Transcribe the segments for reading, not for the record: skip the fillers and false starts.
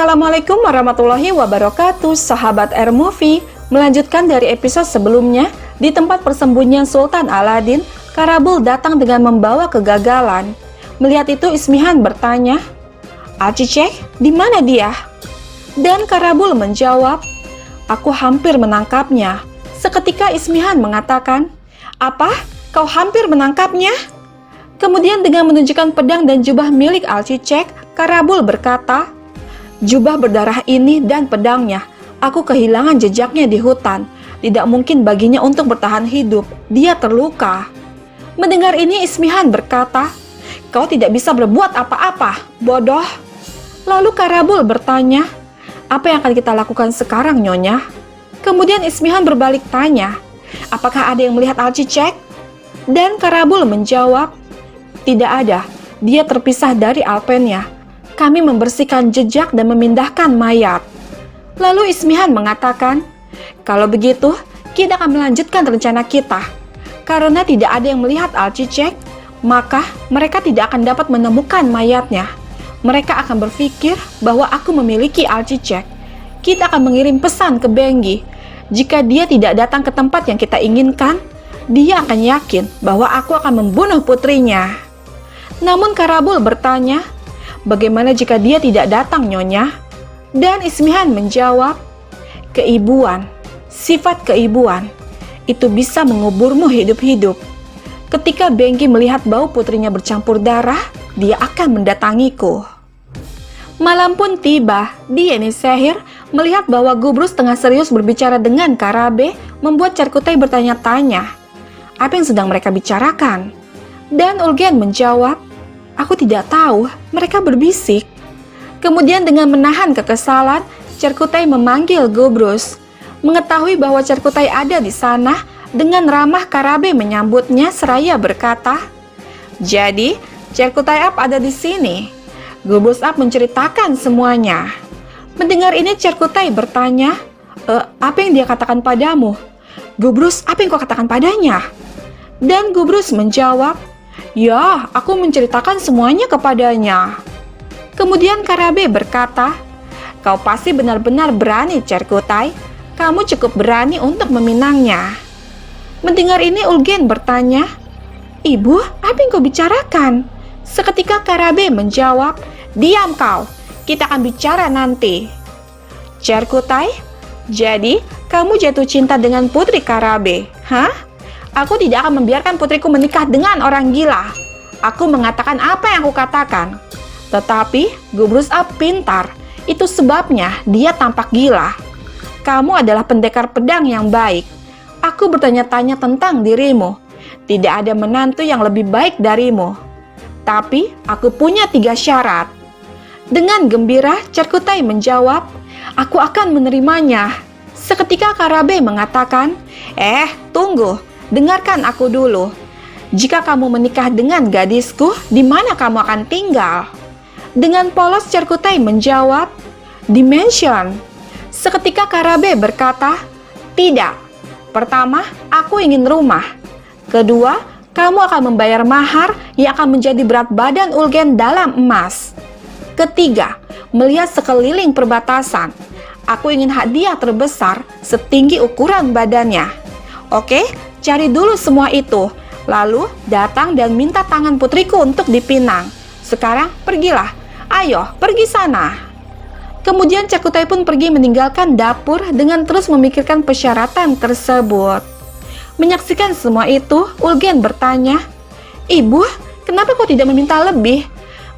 Assalamualaikum warahmatullahi wabarakatuh, sahabat Air Movie. Melanjutkan dari episode sebelumnya, di tempat persembunyian Sultan Aladin, Karabul datang dengan membawa kegagalan. Melihat itu, Ismihan bertanya, "Alcicek, di mana dia?" Dan Karabul menjawab, "Aku hampir menangkapnya." Seketika Ismihan mengatakan, "Apa? Kau hampir menangkapnya?" Kemudian dengan menunjukkan pedang dan jubah milik Alcicek, Karabul berkata, "Jubah berdarah ini dan pedangnya, aku kehilangan jejaknya di hutan. Tidak mungkin baginya untuk bertahan hidup, dia terluka." Mendengar ini Ismihan berkata, "Kau tidak bisa berbuat apa-apa, bodoh." Lalu Karabul bertanya, "Apa yang akan kita lakukan sekarang, Nyonya?" Kemudian Ismihan berbalik tanya, "Apakah ada yang melihat Alcicek?" Dan Karabul menjawab, "Tidak ada, dia terpisah dari Alpenya. Kami membersihkan jejak dan memindahkan mayat." Lalu Ismihan mengatakan, "Kalau begitu, kita akan melanjutkan rencana kita. Karena tidak ada yang melihat Alcicek, maka mereka tidak akan dapat menemukan mayatnya. Mereka akan berpikir bahwa aku memiliki Alcicek. Kita akan mengirim pesan ke Benggi. Jika dia tidak datang ke tempat yang kita inginkan, dia akan yakin bahwa aku akan membunuh putrinya." Namun Karabul bertanya, "Bagaimana jika dia tidak datang, Nyonya?" Dan Ismihan menjawab, "Keibuan, sifat keibuan, itu bisa menguburmu hidup-hidup. Ketika Benggi melihat bau putrinya bercampur darah, dia akan mendatangiku." Malam pun tiba. Di Yenisehir melihat bahwa Gubrus tengah serius berbicara dengan Karabe, membuat Cerkutai bertanya-tanya, apa yang sedang mereka bicarakan? Dan Ulgen menjawab, "Aku tidak tahu, mereka berbisik." Kemudian dengan menahan kekesalan, Cerkutai memanggil Gubrus. Mengetahui bahwa Cerkutai ada di sana, dengan ramah Karabe menyambutnya seraya berkata, "Jadi, Cerkutai Ap ada di sini." Gubrus Ap menceritakan semuanya. Mendengar ini Cerkutai bertanya, "Apa yang dia katakan padamu?" "Gubrus, apa yang kau katakan padanya?" Dan Gubrus menjawab, "Ya, aku menceritakan semuanya kepadanya." Kemudian Karabe berkata, "Kau pasti benar-benar berani, Cerkutai. Kamu cukup berani untuk meminangnya." Mendengar ini Ulgen bertanya, "Ibu, apa yang kau bicarakan?" Seketika Karabe menjawab, "Diam kau, kita akan bicara nanti." "Cerkutai, jadi kamu jatuh cinta dengan putri Karabe, hah? Aku tidak akan membiarkan putriku menikah dengan orang gila. Aku mengatakan apa yang aku katakan." Tetapi Gubrus Ap pintar, itu sebabnya dia tampak gila. "Kamu adalah pendekar pedang yang baik. Aku bertanya-tanya tentang dirimu. Tidak ada menantu yang lebih baik darimu. Tapi aku punya 3 syarat." Dengan gembira Cerkutai menjawab, "Aku akan menerimanya." Seketika Karabe mengatakan, Tunggu, dengarkan aku dulu. Jika kamu menikah dengan gadisku, di mana kamu akan tinggal?" Dengan polos Cerkutai menjawab, "Di mansion." Seketika Karabe berkata, "Tidak. Pertama, aku ingin rumah. Kedua, kamu akan membayar mahar yang akan menjadi berat badan Ulgen dalam emas. Ketiga, melihat sekeliling perbatasan. Aku ingin hadiah terbesar setinggi ukuran badannya. Oke, cari dulu semua itu. Lalu datang dan minta tangan putriku untuk dipinang. Sekarang pergilah. Ayo, pergi sana." Kemudian Cerkutai pun pergi meninggalkan dapur dengan terus memikirkan persyaratan tersebut. Menyaksikan semua itu, Ulgen bertanya, "Ibu, kenapa kau tidak meminta lebih?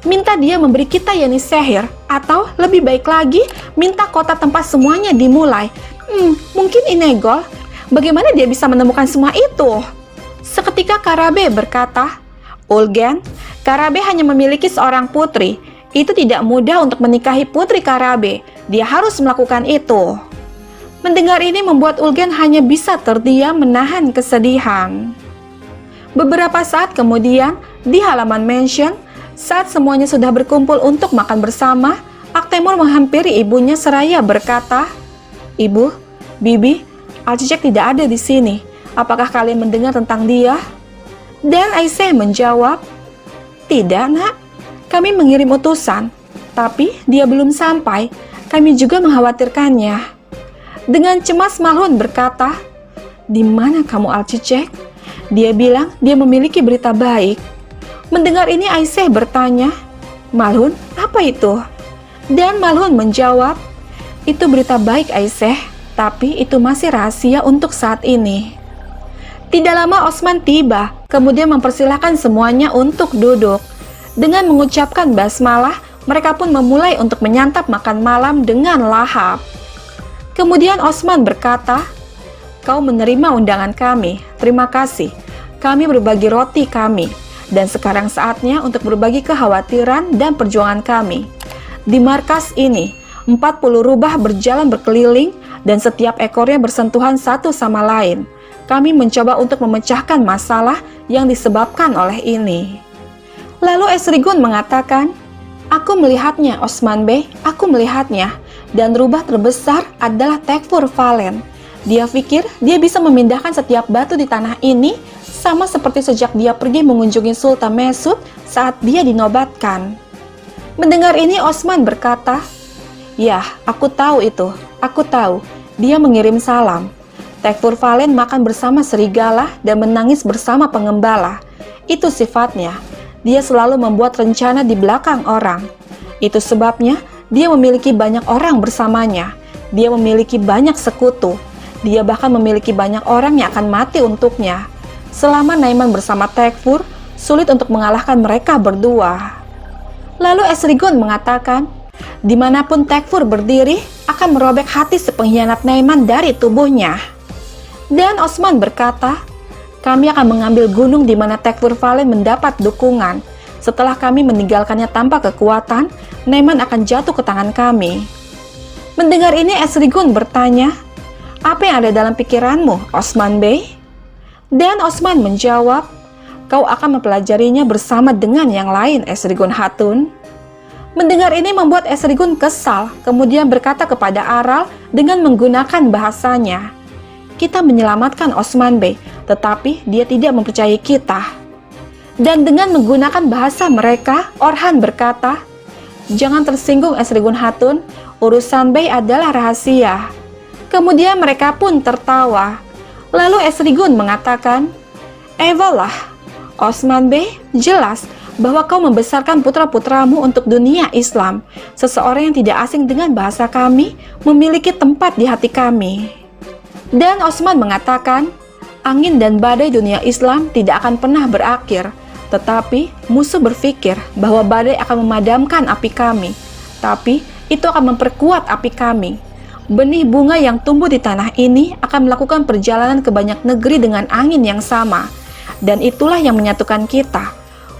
Minta dia memberi kita Yenisehir, atau lebih baik lagi, minta kota tempat semuanya dimulai. Mungkin Inegol. Bagaimana dia bisa menemukan semua itu?" Seketika Karabe berkata, "Ulgen, Karabe hanya memiliki seorang putri. Itu tidak mudah untuk menikahi putri Karabe. Dia harus melakukan itu." Mendengar ini membuat Ulgen hanya bisa terdiam menahan kesedihan. Beberapa saat kemudian, di halaman mansion, saat semuanya sudah berkumpul untuk makan bersama, Aktemur menghampiri ibunya seraya berkata, "Ibu, Bibi, Alcicek tidak ada di sini. Apakah kalian mendengar tentang dia?" Dan Aisyah menjawab, "Tidak, Nak. Kami mengirim utusan, tapi dia belum sampai. Kami juga mengkhawatirkannya." Dengan cemas Malhun berkata, "Di mana kamu Al-Cicek?" Dia bilang dia memiliki berita baik. Mendengar ini Aisyah bertanya, "Malhun, apa itu?" Dan Malhun menjawab, "Itu berita baik Aisyah, tapi itu masih rahasia untuk saat ini." Tidak lama Osman tiba, kemudian mempersilahkan semuanya untuk duduk. Dengan mengucapkan basmalah, mereka pun memulai untuk menyantap makan malam dengan lahap. Kemudian Osman berkata, "Kau menerima undangan kami, terima kasih. Kami berbagi roti kami, dan sekarang saatnya untuk berbagi kekhawatiran dan perjuangan kami. Di markas ini, 40 rubah berjalan berkeliling, dan setiap ekornya bersentuhan satu sama lain. Kami mencoba untuk memecahkan masalah yang disebabkan oleh ini." Lalu Esrigun mengatakan, "Aku melihatnya, Osman Bey, aku melihatnya. Dan rubah terbesar adalah Tekfur Valen. Dia pikir dia bisa memindahkan setiap batu di tanah ini, sama seperti sejak dia pergi mengunjungi Sultan Mesud saat dia dinobatkan." Mendengar ini Osman berkata, "Ya, aku tahu itu. Aku tahu. Dia mengirim salam. Tekfur Valen makan bersama serigala dan menangis bersama pengembala. Itu sifatnya. Dia selalu membuat rencana di belakang orang. Itu sebabnya dia memiliki banyak orang bersamanya. Dia memiliki banyak sekutu. Dia bahkan memiliki banyak orang yang akan mati untuknya. Selama Naiman bersama Tekfur, sulit untuk mengalahkan mereka berdua." Lalu Esrigun mengatakan, "Dimanapun Tekfur berdiri, akan merobek hati si pengkhianat Naiman dari tubuhnya." Dan Osman berkata, "Kami akan mengambil gunung di mana Tekfur Valen mendapat dukungan. Setelah kami meninggalkannya tanpa kekuatan, Naiman akan jatuh ke tangan kami." Mendengar ini Esrigun bertanya, "Apa yang ada dalam pikiranmu, Osman Bey?" Dan Osman menjawab, "Kau akan mempelajarinya bersama dengan yang lain, Esrigun Hatun." Mendengar ini membuat Esrigun kesal, kemudian berkata kepada Aral dengan menggunakan bahasanya, "Kita menyelamatkan Osman Bey, tetapi dia tidak mempercayai kita." Dan dengan menggunakan bahasa mereka, Orhan berkata, "Jangan tersinggung Esrigun Hatun, urusan Bey adalah rahasia." Kemudian mereka pun tertawa. Lalu Esrigun mengatakan, "Ewalah, Osman Bey, jelas bahwa kau membesarkan putra-putramu untuk dunia Islam. Seseorang yang tidak asing dengan bahasa kami memiliki tempat di hati kami." Dan Osman mengatakan, "Angin dan badai dunia Islam tidak akan pernah berakhir. Tetapi musuh berpikir bahwa badai akan memadamkan api kami. Tapi itu akan memperkuat api kami. Benih bunga yang tumbuh di tanah ini akan melakukan perjalanan ke banyak negeri dengan angin yang sama. Dan itulah yang menyatukan kita.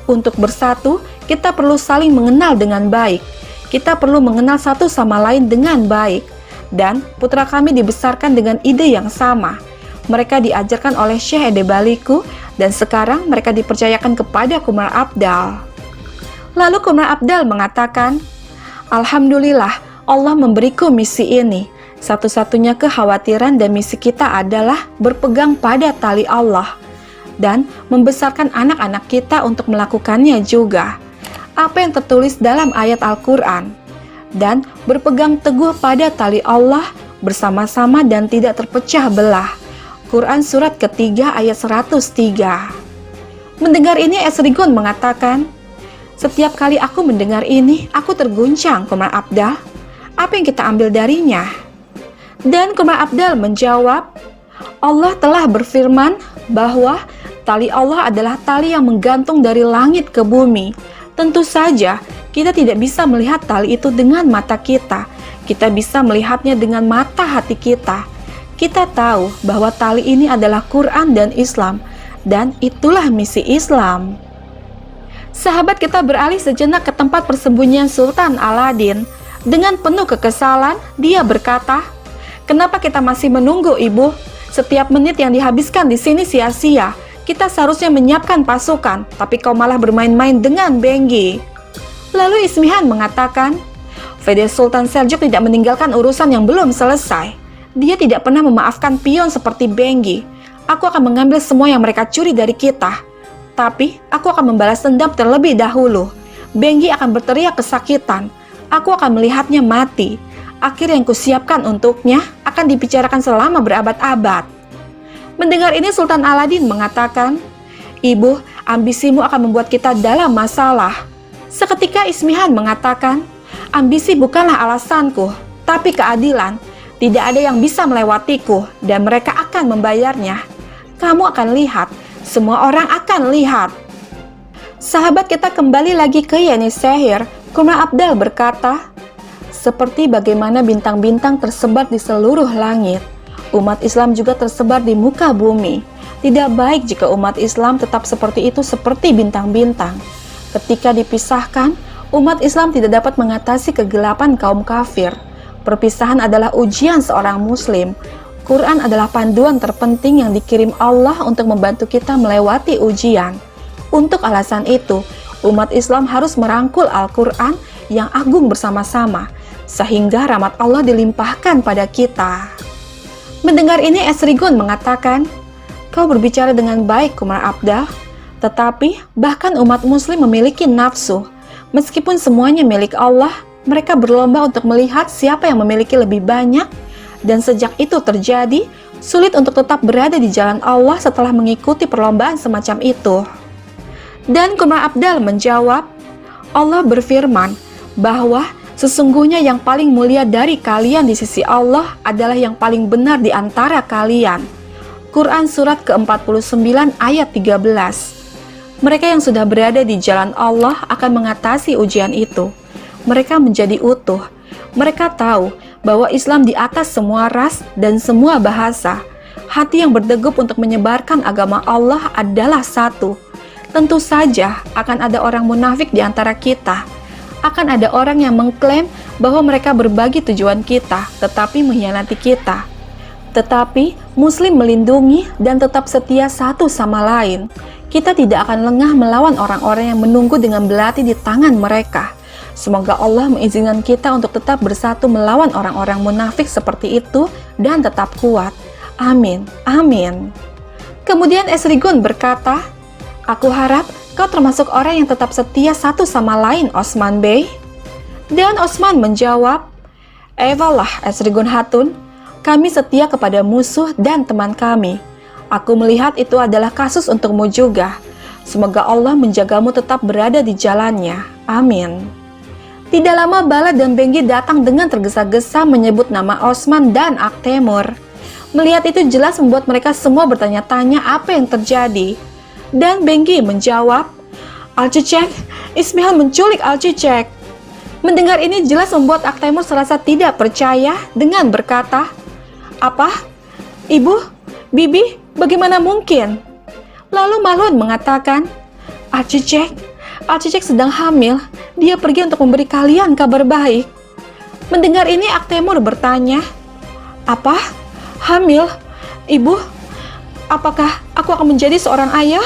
Untuk bersatu, kita perlu saling mengenal dengan baik. Kita perlu mengenal satu sama lain dengan baik. Dan putra kami dibesarkan dengan ide yang sama. Mereka diajarkan oleh Syekh Ede Baliku, dan sekarang mereka dipercayakan kepada Kumar Abdal." Lalu Kumar Abdal mengatakan, "Alhamdulillah, Allah memberiku misi ini. Satu-satunya kekhawatiran dan misi kita adalah berpegang pada tali Allah dan membesarkan anak-anak kita untuk melakukannya juga. Apa yang tertulis dalam ayat Al-Quran, dan berpegang teguh pada tali Allah bersama-sama dan tidak terpecah belah." Quran surat ketiga ayat 103. Mendengar ini Esrigun mengatakan, "Setiap kali aku mendengar ini, aku terguncang, Kumar Abdal. Apa yang kita ambil darinya?" Dan Kumar Abdal menjawab, "Allah telah berfirman bahwa tali Allah adalah tali yang menggantung dari langit ke bumi. Tentu saja, kita tidak bisa melihat tali itu dengan mata kita. Kita bisa melihatnya dengan mata hati kita. Kita tahu bahwa tali ini adalah Quran dan Islam, dan itulah misi Islam." Sahabat kita beralih sejenak ke tempat persembunyian Sultan Aladin. Dengan penuh kekesalan, dia berkata, "Kenapa kita masih menunggu, Ibu? Setiap menit yang dihabiskan di sini sia-sia. Kita seharusnya menyiapkan pasukan, tapi kau malah bermain-main dengan Benggi." Lalu Ismihan mengatakan, "Fede Sultan Seljuk tidak meninggalkan urusan yang belum selesai. Dia tidak pernah memaafkan pion seperti Benggi. Aku akan mengambil semua yang mereka curi dari kita. Tapi aku akan membalas dendam terlebih dahulu. Benggi akan berteriak kesakitan. Aku akan melihatnya mati. Akhir yang kusiapkan untuknya akan dibicarakan selama berabad-abad. Mendengar ini Sultan Aladin mengatakan, "Ibu, ambisimu akan membuat kita dalam masalah." Seketika Ismihan mengatakan, "Ambisi bukanlah alasanku, tapi keadilan. Tidak ada yang bisa melewatiku dan mereka akan membayarnya. Kamu akan lihat, semua orang akan lihat." Sahabat kita kembali lagi ke Yenisehir. Qumran Abdal berkata, "Seperti bagaimana bintang-bintang tersebar di seluruh langit, umat Islam juga tersebar di muka bumi. Tidak baik jika umat Islam tetap seperti itu seperti bintang-bintang. Ketika dipisahkan, umat Islam tidak dapat mengatasi kegelapan kaum kafir. Perpisahan adalah ujian seorang muslim. Quran adalah panduan terpenting yang dikirim Allah untuk membantu kita melewati ujian. Untuk alasan itu, umat Islam harus merangkul Al-Quran yang agung bersama-sama, sehingga rahmat Allah dilimpahkan pada kita." Mendengar ini Esrigun mengatakan, "Kau berbicara dengan baik, Qumran Abdal. Tetapi bahkan umat muslim memiliki nafsu. Meskipun semuanya milik Allah, mereka berlomba untuk melihat siapa yang memiliki lebih banyak, dan sejak itu terjadi, sulit untuk tetap berada di jalan Allah setelah mengikuti perlombaan semacam itu." Dan Qumran Abdal menjawab, "Allah berfirman bahwa sesungguhnya yang paling mulia dari kalian di sisi Allah adalah yang paling benar di antara kalian." Quran Surat ke-49 ayat 13. Mereka yang sudah berada di jalan Allah akan mengatasi ujian itu. Mereka menjadi utuh. Mereka tahu bahwa Islam di atas semua ras dan semua bahasa. Hati yang berdegup untuk menyebarkan agama Allah adalah satu. Tentu saja akan ada orang munafik di antara kita. Akan ada orang yang mengklaim bahwa mereka berbagi tujuan kita, tetapi mengkhianati kita. Tetapi Muslim melindungi dan tetap setia satu sama lain. Kita tidak akan lengah melawan orang-orang yang menunggu dengan belati di tangan mereka. Semoga Allah mengizinkan kita untuk tetap bersatu melawan orang-orang munafik seperti itu dan tetap kuat. Amin. Amin. Kemudian Esrigun berkata, "Aku harap kau termasuk orang yang tetap setia satu sama lain, Osman Bey." Dan Osman menjawab, "Ewalah Esrigun Hatun, kami setia kepada musuh dan teman kami. Aku melihat itu adalah kasus untukmu juga. Semoga Allah menjagamu tetap berada di jalannya. Amin." Tidak lama Bala dan Benggi datang dengan tergesa-gesa menyebut nama Osman dan Aktemur. Melihat itu jelas membuat mereka semua bertanya-tanya apa yang terjadi. Dan Benggi menjawab, "Alcicek, Ismail menculik Alcicek." Mendengar ini jelas membuat Aktemur serasa tidak percaya dengan berkata, "Apa? Ibu? Bibi? Bagaimana mungkin?" Lalu Malun mengatakan, Alcicek sedang hamil. Dia pergi untuk memberi kalian kabar baik." Mendengar ini Aktemur bertanya, "Apa? Hamil? Ibu? Apakah aku akan menjadi seorang ayah?"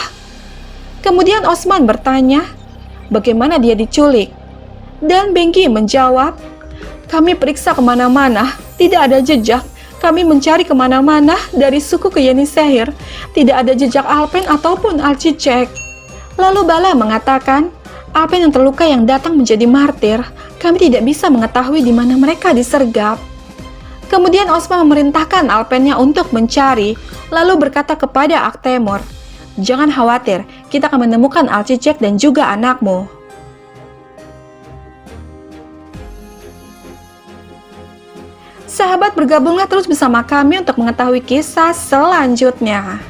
Kemudian Osman bertanya, "Bagaimana dia diculik?" Dan Benggi menjawab, "Kami periksa kemana-mana, tidak ada jejak. Kami mencari kemana-mana dari suku ke Yenisehir, tidak ada jejak Alpen ataupun Alcicek." Lalu Bala mengatakan, "Alpen yang terluka yang datang menjadi martir, kami tidak bisa mengetahui di mana mereka disergap." Kemudian Osman memerintahkan Alpennya untuk mencari, lalu berkata kepada Aktemur, "Jangan khawatir, kita akan menemukan Alcicek dan juga anakmu." Sahabat, bergabunglah terus bersama kami untuk mengetahui kisah selanjutnya.